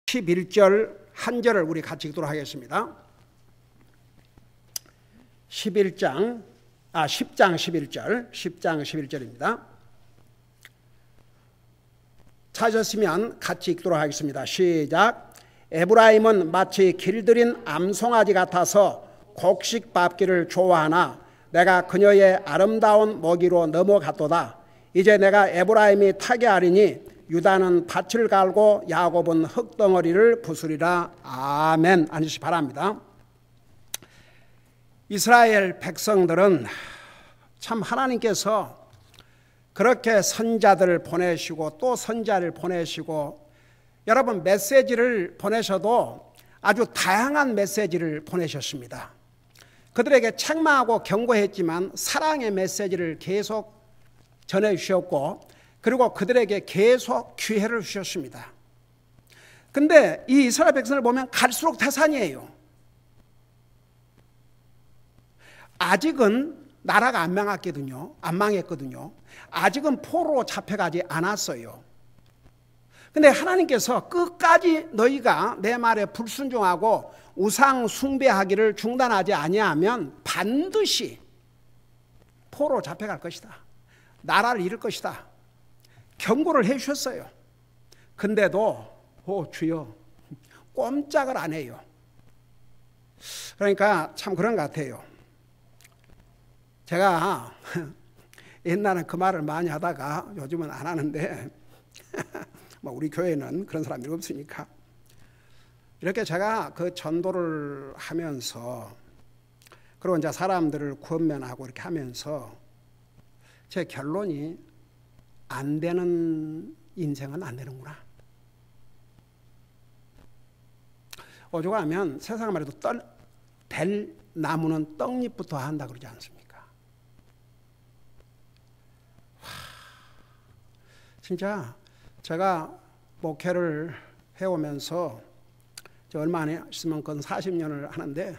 11절 한 절을 우리 같이 읽도록 하겠습니다. 10장 11절입니다. 찾으시면 같이 읽도록 하겠습니다. 시작. 에브라임은 마치 길들인 암송아지 같아서 곡식 밟기를 좋아하나 내가 그녀의 아름다운 먹이로 넘어갔도다. 이제 내가 에브라임이 타게 하리니 유다는 밭을 갈고 야곱은 흙덩어리를 부수리라. 아멘. 앉으시기 바랍니다. 이스라엘 백성들은 참 하나님께서 그렇게 선자들을 보내시고 또 선자를 보내시고 여러분 메시지를 보내셔도 아주 다양한 메시지를 보내셨습니다. 그들에게 책망하고 경고했지만 사랑의 메시지를 계속 전해주셨고 그리고 그들에게 계속 기회를 주셨습니다. 그런데 이 이스라엘 백성을 보면 갈수록 태산이에요. 아직은 나라가 안 망했거든요. 아직은 포로로 잡혀가지 않았어요. 근데 하나님께서 끝까지 너희가 내 말에 불순종하고 우상 숭배하기를 중단하지 아니하면 반드시 포로로 잡혀갈 것이다. 나라를 잃을 것이다. 경고를 해 주셨어요. 근데도 주여 꼼짝을 안 해요. 그러니까 참 그런 것 같아요. 제가 옛날엔 그 말을 많이 하다가 요즘은 안 하는데 뭐 우리 교회는 그런 사람들이 없으니까 이렇게 제가 그 전도를 하면서 그리고 이제 사람들을 구원면하고 이렇게 하면서 제 결론이 안 되는 인생은 안 되는구나. 오죽하면 세상 말해도 될 나무는 떡잎부터 한다 그러지 않습니까? 진짜 제가 목회를 해오면서 얼마 안 있으면 건 40년을 하는데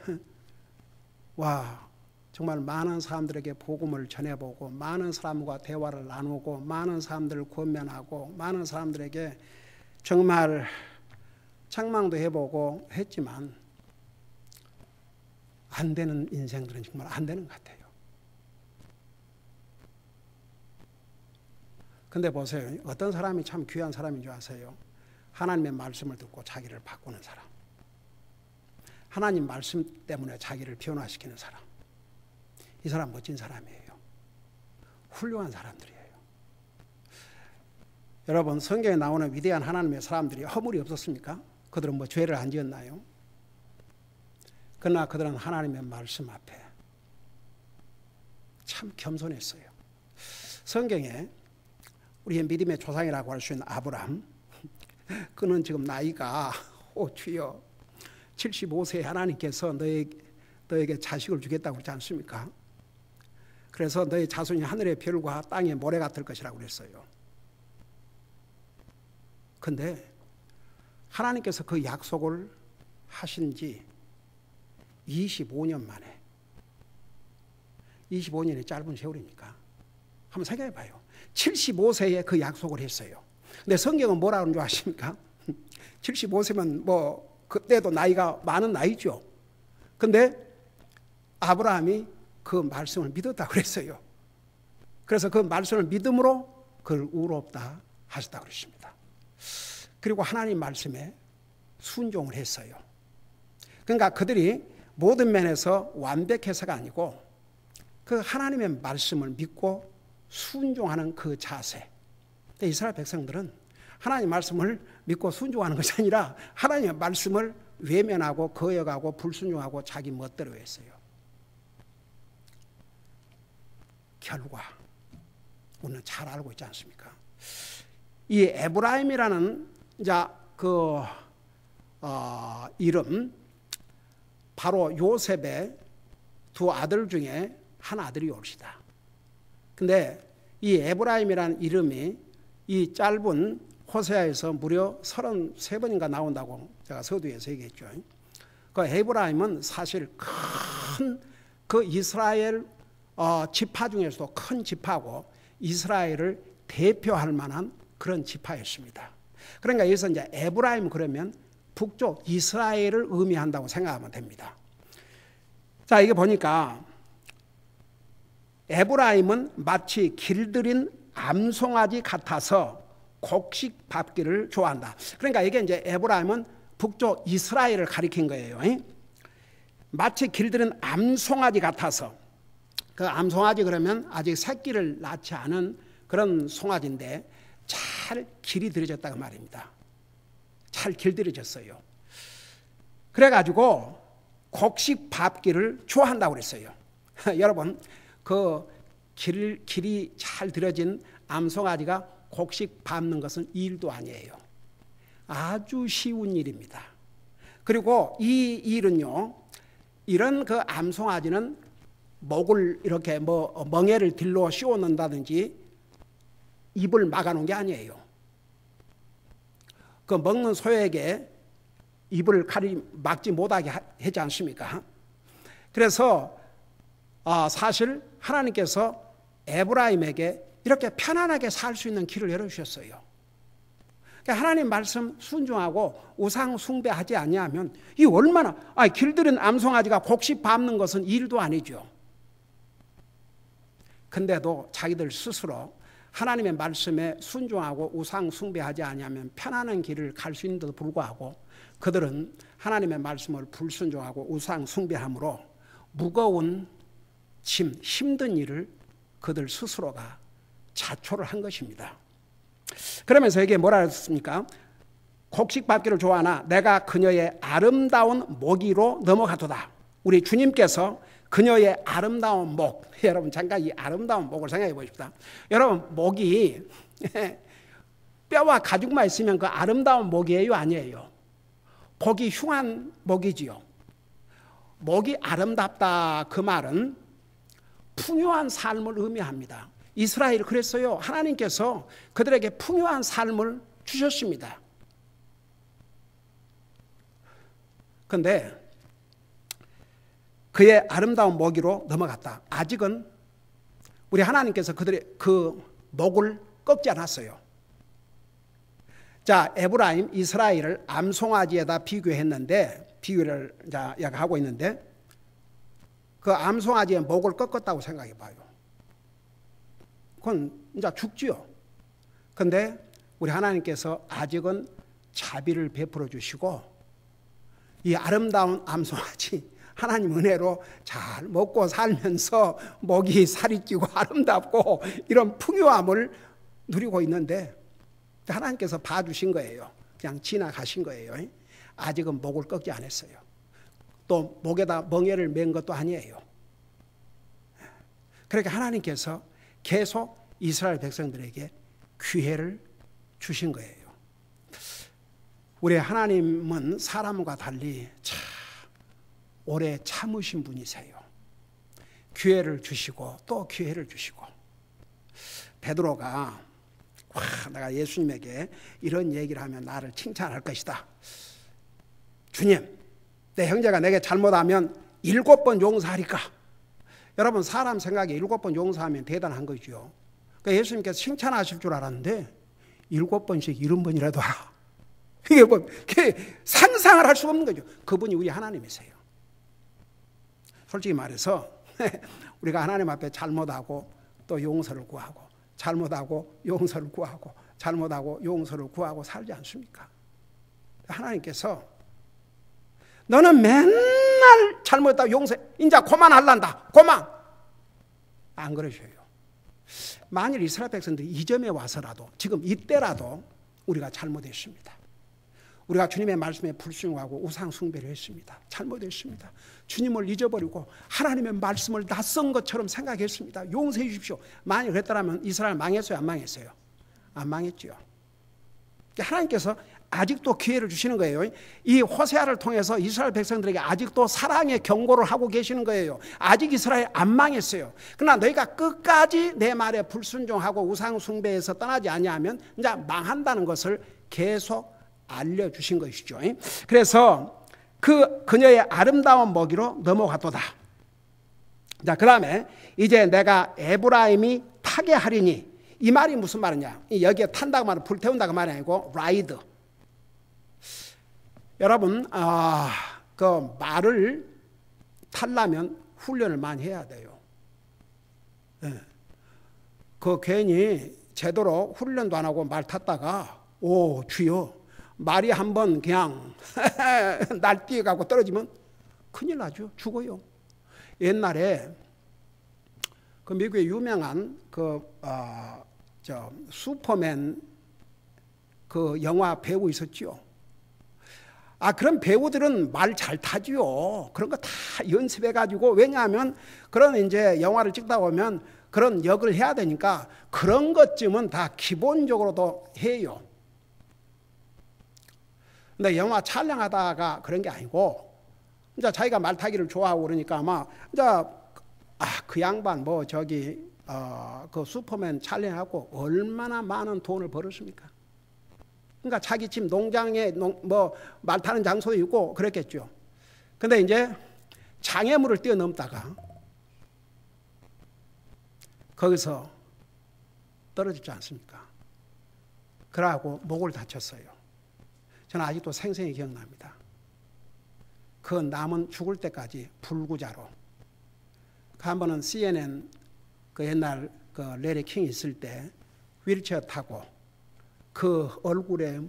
와 정말 많은 사람들에게 복음을 전해보고 많은 사람과 대화를 나누고 많은 사람들을 권면하고 많은 사람들에게 정말 책망도 해보고 했지만 안 되는 인생들은 정말 안 되는 것 같아요. 근데 보세요. 어떤 사람이 참 귀한 사람인 줄 아세요? 하나님의 말씀을 듣고 자기를 바꾸는 사람. 하나님 말씀 때문에 자기를 변화시키는 사람. 이 사람 멋진 사람이에요. 훌륭한 사람들이에요. 여러분 성경에 나오는 위대한 하나님의 사람들이 허물이 없었습니까? 그들은 뭐 죄를 안 지었나요? 그러나 그들은 하나님의 말씀 앞에 참 겸손했어요. 성경에 우리의 믿음의 조상이라고 할 수 있는 아브람, 그는 지금 나이가 주여 75세 하나님께서 너에게 자식을 주겠다고 그러지 않습니까? 그래서 너의 자손이 하늘의 별과 땅의 모래 같을 것이라고 그랬어요. 근데 하나님께서 그 약속을 하신 지 25년 만에 25년이 짧은 세월입니까? 한번 생각해 봐요. 75세에 그 약속을 했어요. 근데 성경은 뭐라 그러는 줄 아십니까? 75세면 뭐 그때도 나이가 많은 나이죠. 근데 아브라함이 그 말씀을 믿었다고 그랬어요. 그래서 그 말씀을 믿음으로 그를 의롭다 하셨다고 그랬습니다. 그리고 하나님 말씀에 순종을 했어요. 그러니까 그들이 모든 면에서 완벽해서가 아니고 그 하나님의 말씀을 믿고 순종하는 그 자세. 이스라엘 백성들은 하나님 말씀을 믿고 순종하는 것이 아니라 하나님의 말씀을 외면하고 거역하고 불순종하고 자기 멋대로 했어요. 결과 우리는 잘 알고 있지 않습니까? 이 에브라임이라는 이름, 바로 요셉의 두 아들 중에 한 아들이 옵시다. 근데 이 에브라임이라는 이름이 이 짧은 호세아에서 무려 33번인가 나온다고 제가 서두에서 얘기했죠. 그 에브라임은 사실 큰 그 이스라엘 지파 중에서도 큰 지파고 이스라엘을 대표할 만한 그런 지파였습니다. 그러니까 여기서 이제 에브라임 그러면 북쪽 이스라엘을 의미한다고 생각하면 됩니다. 자, 이게 보니까 에브라임은 마치 길들인 암송아지 같아서 곡식 밟기를 좋아한다. 그러니까 이게 이제 에브라임은 북쪽 이스라엘을 가리킨 거예요. 마치 길들인 암송아지 같아서, 그 암송아지 그러면 아직 새끼를 낳지 않은 그런 송아지인데 잘 길이 들여졌다고 말입니다. 잘 길들여졌어요. 그래가지고 곡식 밟기를 좋아한다고 그랬어요. 여러분, 그 길이 잘 들여진 암송아지가 곡식 밟는 것은 일도 아니에요. 아주 쉬운 일입니다. 그리고 이 일은요, 이런 그 암송아지는 목을 이렇게 멍에를 딜로 씌워 넣는다든지 입을 막아놓은 게 아니에요. 그 먹는 소에게 입을 막지 못하게 하지 않습니까? 그래서 사실 하나님께서 에브라임에게 이렇게 편안하게 살 수 있는 길을 열어주셨어요. 그러니까 하나님 말씀 순종하고 우상 숭배하지 아니하면 이 얼마나 길들인 암송아지가 곡식 밟는 것은 일도 아니죠. 근데도 자기들 스스로 하나님의 말씀에 순종하고 우상 숭배하지 아니하면 편안한 길을 갈 수 있는데도 불구하고 그들은 하나님의 말씀을 불순종하고 우상 숭배함으로 무거운 짐, 힘든 일을 그들 스스로가 자초를 한 것입니다. 그러면서 이게 뭐라 했습니까? 곡식 밟기를 좋아하나 내가 그녀의 아름다운 모기로 넘어가도다. 우리 주님께서 그녀의 아름다운 목, 여러분 잠깐 이 아름다운 목을 생각해 보십시다. 여러분, 목이 뼈와 가죽만 있으면 그 아름다운 목이에요, 아니에요? 복이 흉한 목이지요. 목이 아름답다, 그 말은 풍요한 삶을 의미합니다. 이스라엘이 그랬어요. 하나님께서 그들에게 풍요한 삶을 주셨습니다. 그런데 그의 아름다운 모기로 넘어갔다. 아직은 우리 하나님께서 그들의 그 목을 꺾지 않았어요. 자, 에브라임, 이스라엘을 암송아지에다 비교했는데, 비교를 하고 있는데, 그 암송아지의 목을 꺾었다고 생각해 봐요. 그건 이제 죽지요. 근데 우리 하나님께서 아직은 자비를 베풀어 주시고, 이 아름다운 암송아지, 하나님 은혜로 잘 먹고 살면서 목이 살이 찌고 아름답고 이런 풍요함을 누리고 있는데 하나님께서 봐주신 거예요. 그냥 지나가신 거예요. 아직은 목을 꺾지 않았어요. 또 목에다 멍에를 맨 것도 아니에요. 그러니까 하나님께서 계속 이스라엘 백성들에게 기회를 주신 거예요. 우리 하나님은 사람과 달리 참 오래 참으신 분이세요. 기회를 주시고 또 기회를 주시고. 베드로가 내가 예수님에게 이런 얘기를 하면 나를 칭찬할 것이다. 주님, 내 형제가 내게 잘못하면 7번 용서하리까? 여러분, 사람 생각에 7번 용서하면 대단한 거죠. 그러니까 예수님께서 칭찬하실 줄 알았는데 7번씩 70번이라도 하라. 이게 뭐 상상을 할 수 없는 거죠. 그분이 우리 하나님이세요. 솔직히 말해서 우리가 하나님 앞에 잘못하고 또 용서를 구하고 잘못하고 용서를 구하고 잘못하고 용서를 구하고 살지 않습니까? 하나님께서 너는 맨날 잘못했다고 용서해. 이제 그만할란다. 그만. 안 그러셔요. 만일 이스라엘 백성들이 이 점에 와서라도 지금 이때라도 우리가 잘못했습니다. 우리가 주님의 말씀에 불순종하고 우상 숭배를 했습니다. 잘못했습니다. 주님을 잊어버리고 하나님의 말씀을 낯선 것처럼 생각했습니다. 용서해 주십시오. 만약 그랬더라면 이스라엘 망했어요? 안 망했어요? 안 망했죠. 하나님께서 아직도 기회를 주시는 거예요. 이 호세아를 통해서 이스라엘 백성들에게 아직도 사랑의 경고를 하고 계시는 거예요. 아직 이스라엘 안 망했어요. 그러나 너희가 끝까지 내 말에 불순종하고 우상 숭배에서 떠나지 아니하면 이제 망한다는 것을 계속 알려주신 것이죠. 그래서 그녀의 아름다운 먹이로 넘어가도다. 자, 그 다음에 이제 내가 에브라임이 타게 하리니, 이 말이 무슨 말이냐? 여기에 탄다고 말은 불태운다고 말이 아니고 라이드. 여러분, 그 말을 타려면 훈련을 많이 해야 돼요. 네. 그 괜히 제대로 훈련도 안 하고 말 탔다가 오 주여 말이 한번 그냥 날뛰어가고 떨어지면 큰일 나죠. 죽어요. 옛날에 그 미국의 유명한 슈퍼맨 그 영화 배우 있었죠. 그런 배우들은 말 잘 타지요. 그런 거 다 연습해가지고, 왜냐하면 그런 이제 영화를 찍다 보면 그런 역을 해야 되니까 그런 것쯤은 다 기본적으로도 해요. 근데 영화 촬영하다가 그런 게 아니고, 이제 자기가 말 타기를 좋아하고 그러니까 아마 이제 그 양반 그 슈퍼맨 촬영하고 얼마나 많은 돈을 벌었습니까? 그러니까 자기 집 농장에 말 타는 장소도 있고 그랬겠죠. 근데 이제 장애물을 뛰어넘다가 거기서 떨어지지 않습니까? 그러고 목을 다쳤어요. 저는 아직도 생생히 기억납니다. 그 남은 죽을 때까지 불구자로. 한 번은 CNN 그 옛날 그 레리 킹 있을 때 휠체어 타고 그 얼굴에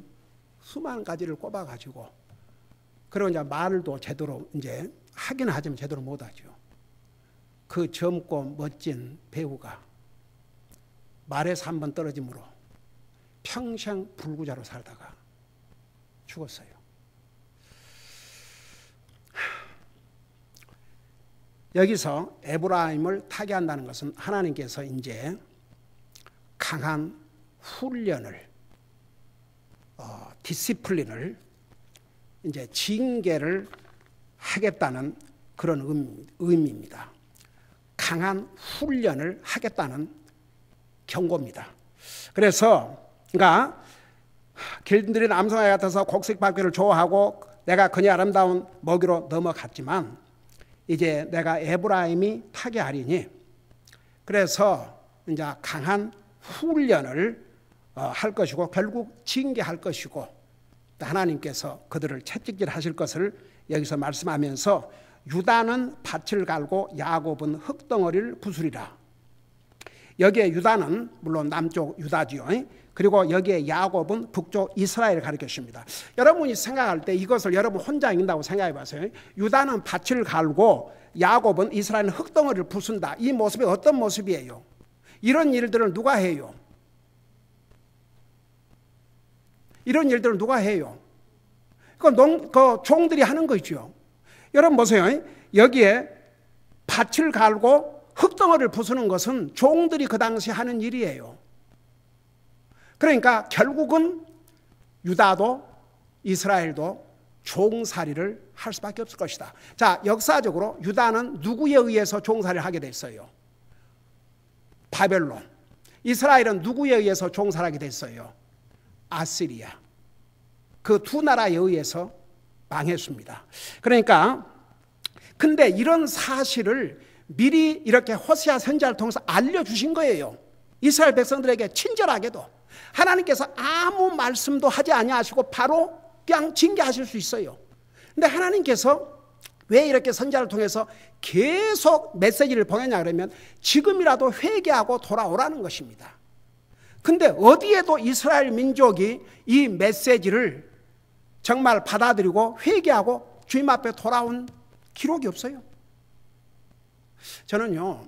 수많은 가지를 꼽아가지고, 그리고 이제 말도 제대로 이제 하긴 하지만 제대로 못하죠. 그 젊고 멋진 배우가 말에서 한 번 떨어짐으로 평생 불구자로 살다가 죽었어요. 여기서 에브라임을 타게 한다는 것은 하나님께서 이제 강한 훈련을, 디시플린을, 이제 징계를 하겠다는 그런 의미입니다. 강한 훈련을 하겠다는 경고입니다. 그래서 그러니까 길들인 암송아지 같아서 곡식 밟기를 좋아하고 내가 그녀 아름다운 먹이로 넘어갔지만 이제 내가 에브라임이 타게 하리니, 그래서 이제 강한 훈련을 할 것이고 결국 징계할 것이고 하나님께서 그들을 채찍질 하실 것을 여기서 말씀하면서 유다는 밭을 갈고 야곱은 흙덩어리를 부수리라. 여기에 유다는 물론 남쪽 유다지요. 그리고 여기에 야곱은 북쪽 이스라엘을 가리켰습니다. 여러분이 생각할 때 이것을 여러분 혼자 읽는다고 생각해 보세요. 유다는 밭을 갈고 야곱은 이스라엘은 흙덩어리를 부순다. 이 모습이 어떤 모습이에요? 이런 일들을 누가 해요? 이런 일들을 누가 해요? 그 종들이 하는 거죠. 여러분 보세요. 여기에 밭을 갈고 흙덩어리를 부수는 것은 종들이 그 당시 하는 일이에요. 그러니까 결국은 유다도 이스라엘도 종살이를 할 수밖에 없을 것이다. 자, 역사적으로 유다는 누구에 의해서 종살이를 하게 됐어요? 바벨론. 이스라엘은 누구에 의해서 종살하게 됐어요? 아시리아. 그 두 나라에 의해서 망했습니다. 그러니까 근데 이런 사실을 미리 이렇게 호세아 선지자를 통해서 알려주신 거예요. 이스라엘 백성들에게 친절하게도. 하나님께서 아무 말씀도 하지 아니하시고 바로 그냥 징계하실 수 있어요. 근데 하나님께서 왜 이렇게 선지자를 통해서 계속 메시지를 보내냐 그러면 지금이라도 회개하고 돌아오라는 것입니다. 근데 어디에도 이스라엘 민족이 이 메시지를 정말 받아들이고 회개하고 주님 앞에 돌아온 기록이 없어요. 저는요,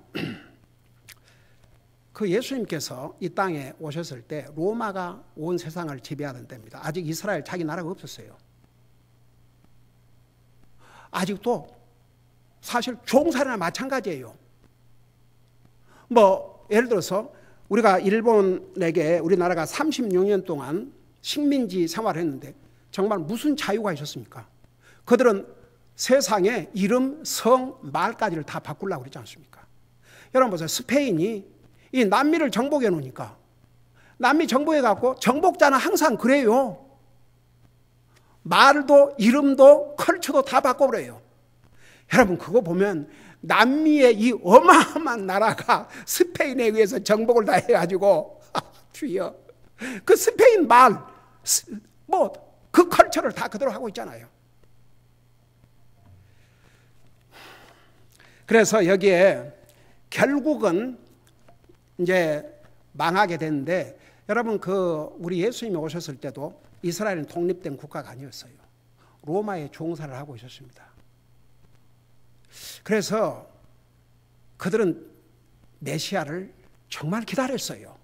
그 예수님께서 이 땅에 오셨을 때 로마가 온 세상을 지배하던 때입니다. 아직 이스라엘 자기 나라가 없었어요. 아직도 사실 종살이나 마찬가지예요. 예를 들어서 우리가 일본에게 우리나라가 36년 동안 식민지 생활을 했는데 정말 무슨 자유가 있었습니까? 그들은 세상에 이름, 성, 말까지를 다 바꾸려고 그러지 않습니까? 여러분 보세요. 스페인이 이 남미를 정복해 놓으니까 남미 정복해 갖고 정복자는 항상 그래요. 말도 이름도 컬처도 다 바꿔버려요. 여러분 그거 보면 남미의 이 어마어마한 나라가 스페인에 의해서 정복을 다 해가지고 주여 그 스페인 말 그 컬처를 다 그대로 하고 있잖아요. 그래서 여기에 결국은 이제 망하게 됐는데, 여러분 우리 예수님이 오셨을 때도 이스라엘은 독립된 국가가 아니었어요. 로마의 종사를 하고 있었습니다. 그래서 그들은 메시아를 정말 기다렸어요.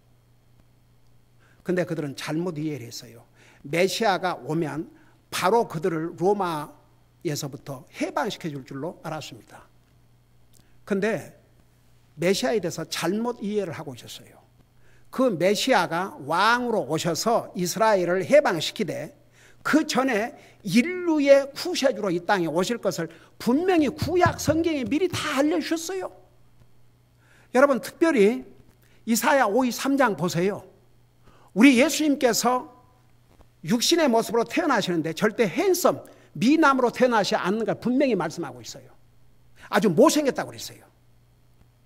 근데 그들은 잘못 이해를 했어요. 메시아가 오면 바로 그들을 로마에서부터 해방시켜 줄 줄로 알았습니다. 근데 메시아에 대해서 잘못 이해를 하고 있었어요. 그 메시아가 왕으로 오셔서 이스라엘을 해방시키되 그 전에 인류의 구세주로 이 땅에 오실 것을 분명히 구약 성경에 미리 다 알려주셨어요. 여러분, 특별히 이사야 53장 보세요. 우리 예수님께서 육신의 모습으로 태어나시는데 절대 핸섬, 미남으로 태어나지 않는 걸 분명히 말씀하고 있어요. 아주 못생겼다고 그랬어요.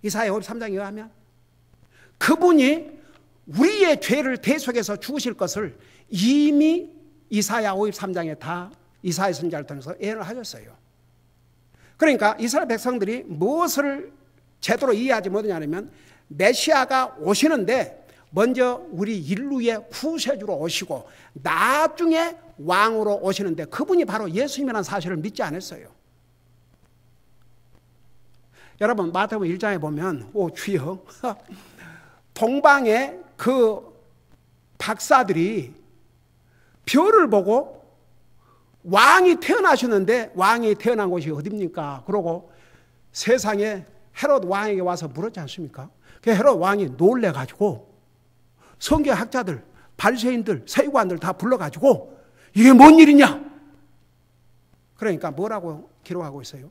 이사야 53장에 의하면 그분이 우리의 죄를 대속해서 죽으실 것을 이미 이사야 53장에 다 이사야 선지자를 통해서 예언을 하셨어요. 그러니까 이스라엘 백성들이 무엇을 제대로 이해하지 못하냐면, 메시아가 오시는데 먼저 우리 인류의 구세주로 오시고 나중에 왕으로 오시는데 그분이 바로 예수님이라는 사실을 믿지 않았어요. 여러분, 마태복음 1장에 보면, 오 주여, 동방의 그 박사들이 별을 보고 왕이 태어나셨는데 왕이 태어난 곳이 어딥니까? 그러고 세상에 헤롯 왕에게 와서 물었지 않습니까? 그 헤롯 왕이 놀래가지고 성경학자들, 바리새인들, 세관들 다 불러가지고 이게 뭔 일이냐? 그러니까 뭐라고 기록하고 있어요?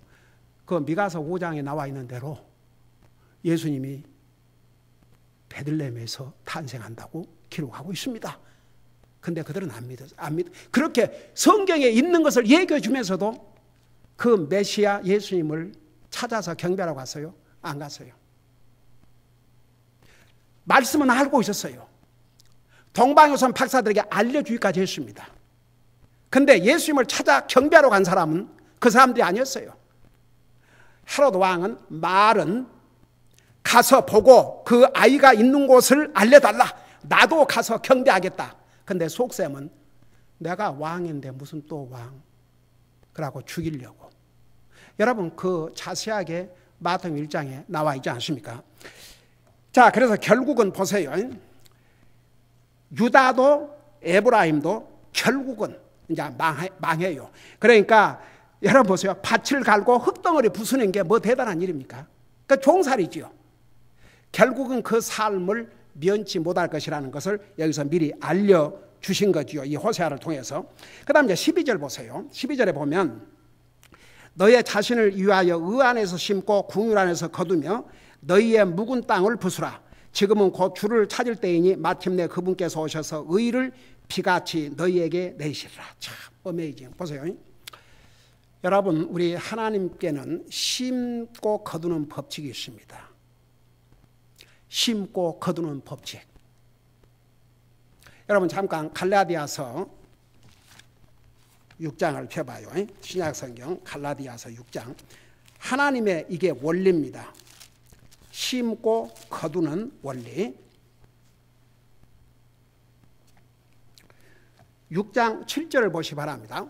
그 미가서 5장에 나와 있는 대로 예수님이 베들레헴에서 탄생한다고 기록하고 있습니다. 근데 그들은 안 믿어. 그렇게 성경에 있는 것을 얘기해 주면서도 그 메시아 예수님을 찾아서 경배하러 갔어요? 안 갔어요. 말씀은 알고 있었어요. 동방요선 박사들에게 알려주기까지 했습니다. 근데 예수님을 찾아 경배하러 간 사람은 그 사람들이 아니었어요. 헤롯 왕은 말은 가서 보고 그 아이가 있는 곳을 알려달라. 나도 가서 경배하겠다. 근데 속셈은 내가 왕인데 무슨 또 왕. 그러고 죽이려고. 여러분, 그 자세하게 마태복음 1장에 나와 있지 않습니까? 자, 그래서 결국은 보세요. 유다도 에브라임도 결국은 이제 망해요. 그러니까 여러분 보세요. 밭을 갈고 흙덩어리 부수는 게 뭐 대단한 일입니까? 그러니까 종살이지요. 결국은 그 삶을 면치 못할 것이라는 것을 여기서 미리 알려주신 거지요. 이 호세아를 통해서. 그 다음 이제 12절 보세요. 12절에 보면 너의 자신을 위하여 의 안에서 심고 궁율 안에서 거두며 너희의 묵은 땅을 부수라. 지금은 곧 주를 찾을 때이니 마침내 그분께서 오셔서 의를 비같이 너희에게 내시리라. 참 어메이징. 보세요. 여러분, 우리 하나님께는 심고 거두는 법칙이 있습니다. 심고 거두는 법칙. 여러분 잠깐 갈라디아서 6장을 펴봐요. 신약성경 갈라디아서 6장. 하나님의 이게 원리입니다. 심고 거두는 원리. 6장 7절을 보시 바랍니다.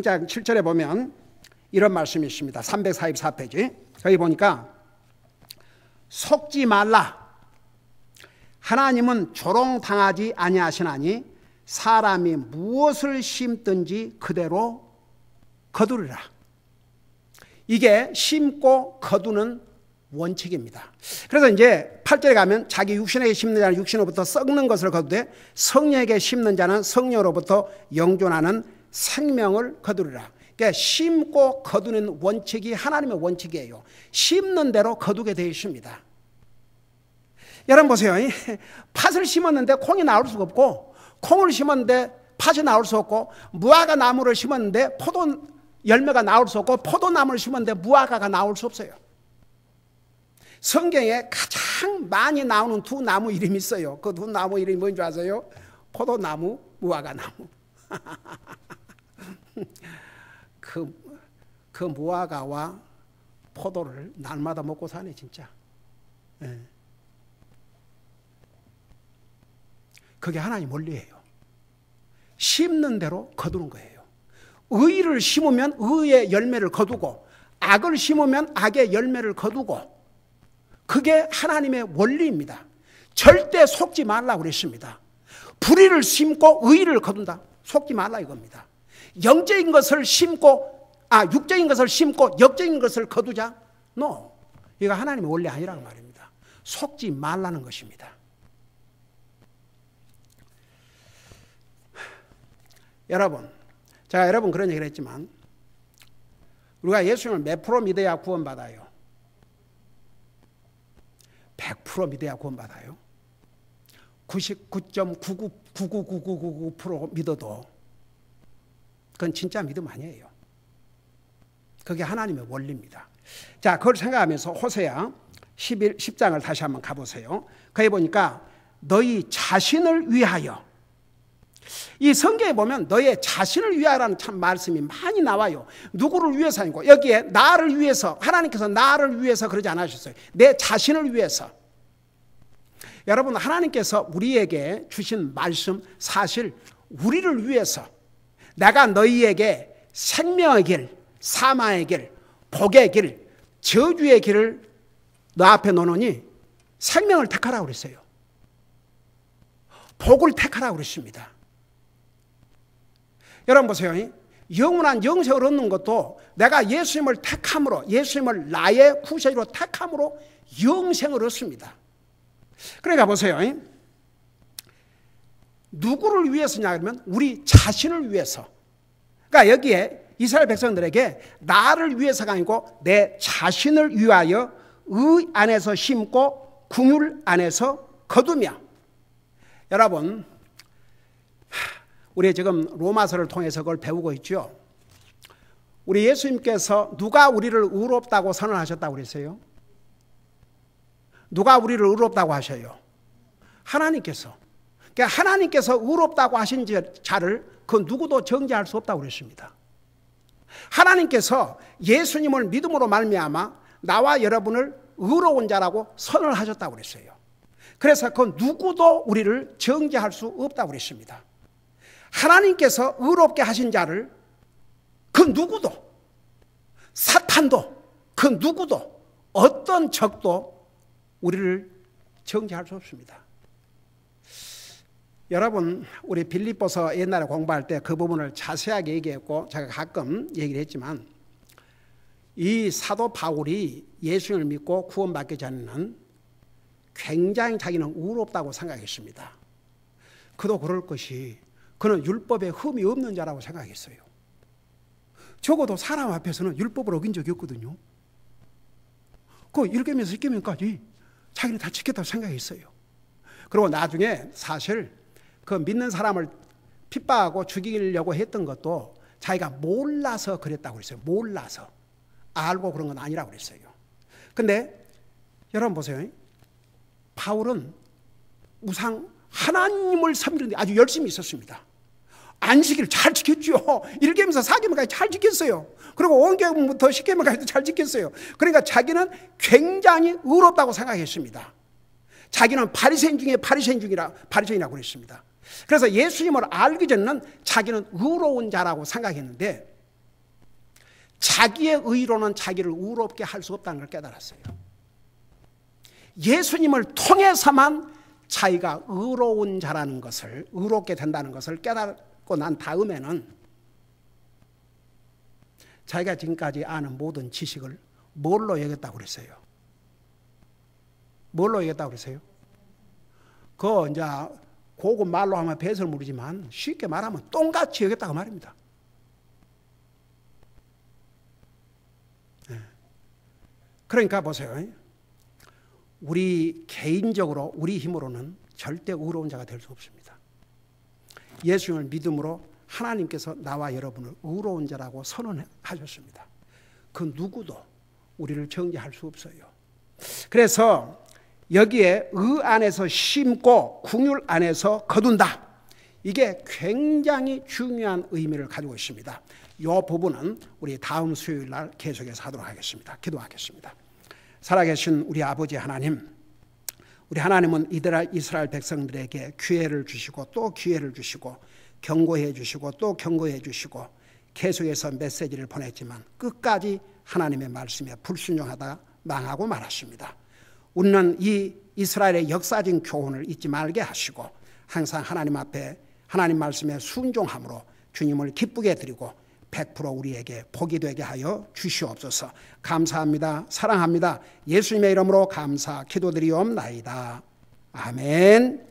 장 7절에 보면 이런 말씀이 있습니다. 344페이지. 거기 보니까 속지 말라. 하나님은 조롱당하지 아니하시나니 사람이 무엇을 심든지 그대로 거두리라. 이게 심고 거두는 원칙입니다. 그래서 이제 8절에 가면 자기 육신에게 심는 자는 육신으로부터 썩는 것을 거두되 성령에게 심는 자는 성령으로부터 영존하는 생명을 거두리라. 그러니까 심고 거두는 원칙이 하나님의 원칙이에요. 심는 대로 거두게 되어 있습니다. 여러분 보세요. 팥을 심었는데 콩이 나올 수가 없고, 콩을 심었는데 팥이 나올 수 없고, 무화과 나무를 심었는데 포도 열매가 나올 수 없고, 포도나무를 심었는데 무화과가 나올 수 없어요. 성경에 가장 많이 나오는 두 나무 이름이 있어요. 그 두 나무 이름이 뭔지 아세요? 포도나무, 무화과나무. 그 무화과와 포도를 날마다 먹고 사네 진짜. 예. 그게 하나님 원리예요. 심는 대로 거두는 거예요. 의를 심으면 의의 열매를 거두고 악을 심으면 악의 열매를 거두고, 그게 하나님의 원리입니다. 절대 속지 말라고 그랬습니다. 불의를 심고 의를 거둔다. 속지 말라 이겁니다. 영적인 것을 심고 육적인 것을 심고 역적인 것을 거두자. No. 이거 하나님의 원리 아니라는 말입니다. 속지 말라는 것입니다. 여러분, 제가 여러분 그런 얘기를 했지만 우리가 예수님을 몇 프로 믿어야 구원받아요? 100% 믿어야 구원받아요? 99.999999% 믿어도 그건 진짜 믿음 아니에요. 그게 하나님의 원리입니다. 자, 그걸 생각하면서 호세아 10장을 다시 한번 가보세요. 거기 보니까 너희 자신을 위하여, 이 성경에 보면 너의 자신을 위하여라는 참 말씀이 많이 나와요. 누구를 위해서 아니고 여기에 나를 위해서, 하나님께서 나를 위해서 그러지 않으셨어요. 내 자신을 위해서. 여러분, 하나님께서 우리에게 주신 말씀, 사실 우리를 위해서, 내가 너희에게 생명의 길, 사망의 길, 복의 길, 저주의 길을 너 앞에 놓으니 생명을 택하라고 그랬어요. 복을 택하라고 그랬습니다. 여러분 보세요. 영원한 영생을 얻는 것도 내가 예수님을 택함으로, 예수님을 나의 구세주로 택함으로 영생을 얻습니다. 그러니까 보세요. 누구를 위해서냐 그러면 우리 자신을 위해서. 그러니까 여기에 이스라엘 백성들에게 나를 위해서가 아니고 내 자신을 위하여 의 안에서 심고 긍휼 안에서 거두며. 여러분, 우리 지금 로마서를 통해서 그걸 배우고 있죠. 우리 예수님께서 누가 우리를 의롭다고 선언하셨다고 그랬어요? 누가 우리를 의롭다고 하셔요? 하나님께서. 그러니까 하나님께서 의롭다고 하신 자를 그 누구도 정죄할 수 없다고 그랬습니다. 하나님께서 예수님을 믿음으로 말미암아 나와 여러분을 의로운 자라고 선언을 하셨다고 그랬어요. 그래서 그 누구도 우리를 정죄할 수 없다고 그랬습니다. 하나님께서 의롭게 하신 자를 그 누구도, 사탄도, 그 누구도, 어떤 적도 우리를 정죄할 수 없습니다. 여러분, 우리 빌립보서 옛날에 공부할 때 그 부분을 자세하게 얘기했고 제가 가끔 얘기를 했지만, 이 사도 바울이 예수님을 믿고 구원받기 전에는 굉장히 자기는 의롭다고 생각했습니다. 그도 그럴 것이, 그는 율법에 흠이 없는 자라고 생각했어요. 적어도 사람 앞에서는 율법을 어긴 적이 없거든요. 그 1계명에서 10계명까지 자기는 다 지켰다고 생각했어요. 그리고 나중에 사실 그 믿는 사람을 핍박하고 죽이려고 했던 것도 자기가 몰라서 그랬다고 그랬어요. 몰라서. 알고 그런 건 아니라고 그랬어요. 근데 여러분 보세요. 바울은 우상 하나님을 섬기는데 아주 열심히 있었습니다. 안식일을 잘 지켰죠. 1계명에서 4계명까지 잘 지켰어요. 그리고 5계명부터 10계명까지도 잘 지켰어요. 그러니까 자기는 굉장히 의롭다고 생각했습니다. 자기는 바리새인 중에 바리새인이라고 그랬습니다. 그래서 예수님을 알기 전에는 자기는 의로운 자라고 생각했는데, 자기의 의로는 자기를 의롭게 할 수 없다는 걸 깨달았어요. 예수님을 통해서만 자기가 의로운 자라는 것을, 의롭게 된다는 것을 깨닫고 난 다음에는 자기가 지금까지 아는 모든 지식을 뭘로 여겼다고 그랬어요? 뭘로 여겼다고 그랬어요? 그 이제 고급 말로 하면 배설물이지만 쉽게 말하면 똥같이 여겼다고 말입니다. 그러니까 보세요. 우리 개인적으로 우리 힘으로는 절대 의로운 자가 될 수 없습니다. 예수님을 믿음으로 하나님께서 나와 여러분을 의로운 자라고 선언하셨습니다. 그 누구도 우리를 정죄할 수 없어요. 그래서 여기에 의 안에서 심고 궁율 안에서 거둔다. 이게 굉장히 중요한 의미를 가지고 있습니다. 이 부분은 우리 다음 수요일 날 계속해서 하도록 하겠습니다. 기도하겠습니다. 살아계신 우리 아버지 하나님, 우리 하나님은 이스라엘 백성들에게 기회를 주시고 또 기회를 주시고 경고해 주시고 또 경고해 주시고 계속해서 메시지를 보냈지만 끝까지 하나님의 말씀에 불순종하다 망하고 말았습니다. 우리는 이 이스라엘의 역사적인 교훈을 잊지 말게 하시고 항상 하나님 앞에 하나님 말씀에 순종함으로 주님을 기쁘게 드리고 100% 우리에게 복이 되게 하여 주시옵소서. 감사합니다. 사랑합니다. 예수님의 이름으로 감사 기도드리옵나이다. 아멘.